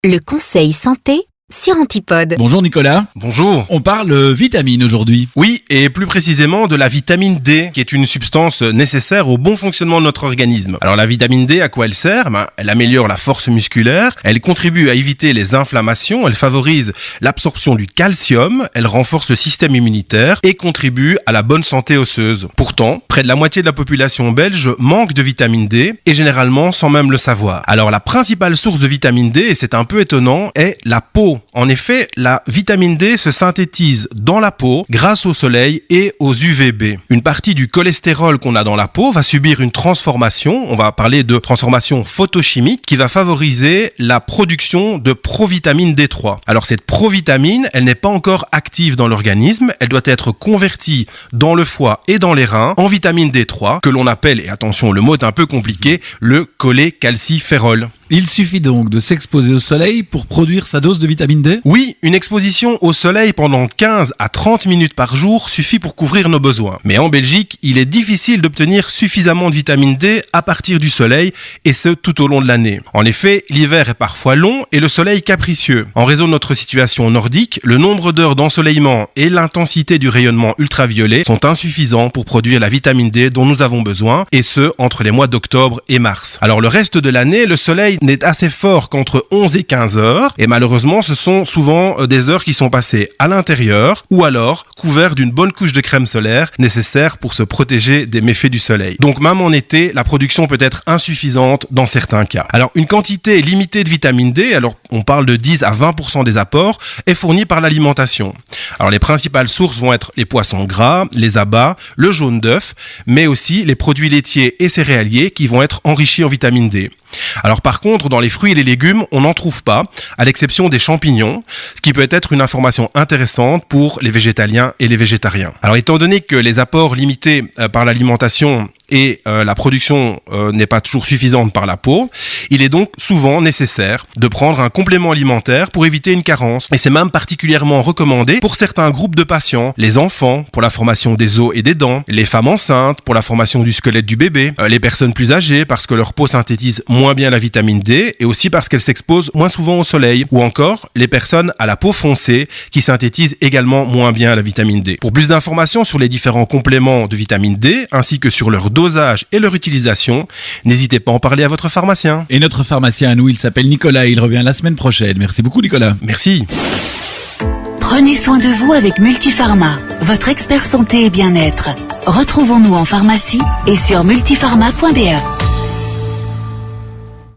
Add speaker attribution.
Speaker 1: Le conseil santé sur Antipode.
Speaker 2: Bonjour Nicolas.
Speaker 3: Bonjour.
Speaker 2: On parle vitamines aujourd'hui.
Speaker 3: Oui, et plus précisément de la vitamine D, qui est une substance nécessaire au bon fonctionnement de notre organisme. Alors la vitamine D, à quoi elle sert ? Elle améliore la force musculaire, elle contribue à éviter les inflammations, elle favorise l'absorption du calcium, elle renforce le système immunitaire et contribue à la bonne santé osseuse. Pourtant, près de la moitié de la population belge manque de vitamine D, et généralement sans même le savoir. Alors la principale source de vitamine D, et c'est un peu étonnant, est la peau. En effet, la vitamine D se synthétise dans la peau grâce au soleil et aux UVB. Une partie du cholestérol qu'on a dans la peau va subir une transformation, on va parler de transformation photochimique, qui va favoriser la production de provitamine D3. Alors cette provitamine, elle n'est pas encore active dans l'organisme, elle doit être convertie dans le foie et dans les reins en vitamine D3, que l'on appelle, et attention, le mot est un peu compliqué, le cholécalciférol.
Speaker 2: Il suffit donc de s'exposer au soleil pour produire sa dose de vitamine D ?
Speaker 3: Oui, une exposition au soleil pendant 15 à 30 minutes par jour suffit pour couvrir nos besoins. Mais en Belgique, il est difficile d'obtenir suffisamment de vitamine D à partir du soleil, et ce tout au long de l'année. En effet, l'hiver est parfois long et le soleil capricieux. En raison de notre situation nordique, le nombre d'heures d'ensoleillement et l'intensité du rayonnement ultraviolet sont insuffisants pour produire la vitamine D dont nous avons besoin, et ce, entre les mois d'octobre et mars. Alors le reste de l'année, le soleil n'est assez fort qu'entre 11 et 15 heures, et malheureusement ce sont souvent des heures qui sont passées à l'intérieur ou alors couverts d'une bonne couche de crème solaire nécessaire pour se protéger des méfaits du soleil. Donc même en été, la production peut être insuffisante dans certains cas. Alors une quantité limitée de vitamine D, alors on parle de 10 à 20% des apports, est fournie par l'alimentation. Alors les principales sources vont être les poissons gras, les abats, le jaune d'œuf, mais aussi les produits laitiers et céréaliers qui vont être enrichis en vitamine D. Alors par contre, dans les fruits et les légumes, on n'en trouve pas, à l'exception des champignons, ce qui peut être une information intéressante pour les végétaliens et les végétariens. Alors étant donné que les apports limités par l'alimentation et la production n'est pas toujours suffisante par la peau, il est donc souvent nécessaire de prendre un complément alimentaire pour éviter une carence. Et c'est même particulièrement recommandé pour certains groupes de patients, les enfants pour la formation des os et des dents, les femmes enceintes pour la formation du squelette du bébé, les personnes plus âgées parce que leur peau synthétise moins bien la vitamine D et aussi parce qu'elle s'expose moins souvent au soleil, ou encore les personnes à la peau foncée qui synthétisent également moins bien la vitamine D. Pour plus d'informations sur les différents compléments de vitamine D ainsi que sur leur dosage et leur utilisation, n'hésitez pas à en parler à votre pharmacien.
Speaker 2: Et notre pharmacien à nous, il s'appelle Nicolas, il revient la semaine prochaine. Merci beaucoup Nicolas.
Speaker 3: Merci.
Speaker 4: Prenez soin de vous avec Multipharma, votre expert santé et bien-être. Retrouvons-nous en pharmacie et sur multipharma.be.